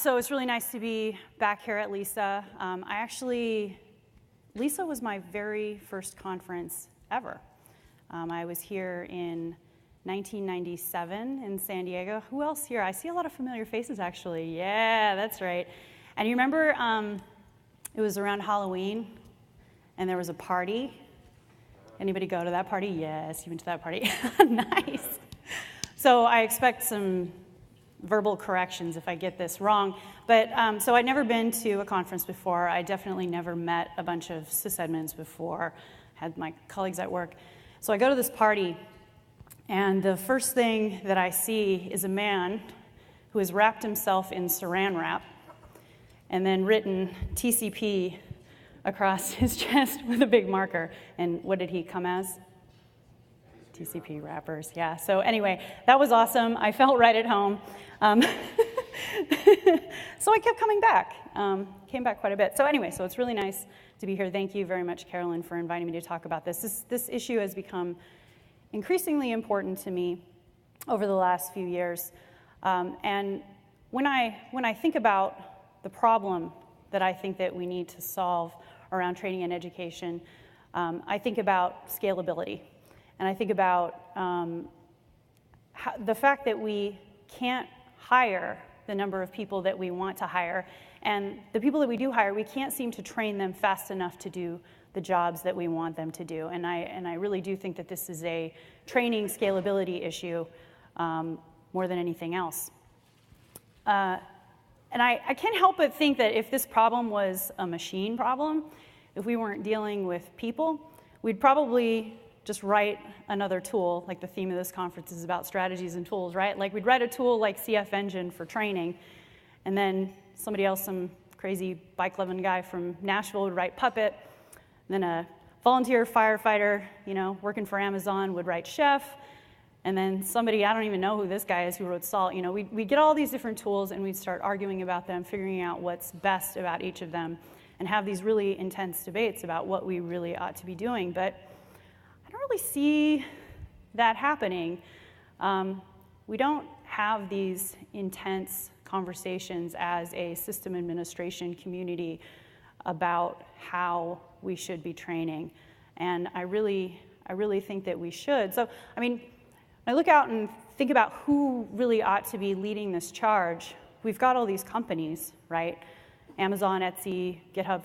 So it's really nice to be back here at LISA. LISA was my very first conference ever. I was here in 1997 in San Diego. Who else here? I see a lot of familiar faces, actually. Yeah, that's right. And you remember it was around Halloween, and there was a party. Anybody go to that party? Yes, you went to that party. Nice. So I expect some verbal corrections if I get this wrong. But so I'd never been to a conference before. I definitely never met a bunch of sysadmins before, had my colleagues at work. So I go to this party, and the first thing that I see is a man who has wrapped himself in saran wrap and then written TCP across his chest with a big marker. And what did he come as? TCP wrappers, yeah. So anyway, that was awesome. I felt right at home. So I kept coming back. Came back quite a bit. So anyway, so it's really nice to be here. Thank you very much, Carolyn, for inviting me to talk about this. This issue has become increasingly important to me over the last few years. And when I think about the problem that I think that we need to solve around training and education, I think about scalability. And I think about the fact that we can't hire the number of people that we want to hire. And the people that we do hire, we can't seem to train them fast enough to do the jobs that we want them to do. And I really do think that this is a training scalability issue more than anything else. And I can't help but think that if this problem was a machine problem, if we weren't dealing with people, we'd probably just write another tool. Like the theme of this conference is about strategies and tools, right? Like we'd write a tool like CF Engine for training, and then somebody else, some crazy bike-loving guy from Nashville would write Puppet, and then a volunteer firefighter, working for Amazon would write Chef, and then somebody, I don't even know who this guy is, who wrote Salt. We'd get all these different tools, and we'd start arguing about them, figuring out what's best about each of them, and have these really intense debates about what we really ought to be doing. But I don't really see that happening. We don't have these intense conversations as a system administration community about how we should be training. And I really think that we should. So, when I look out and think about who really ought to be leading this charge, we've got all these companies, right? Amazon, Etsy, GitHub,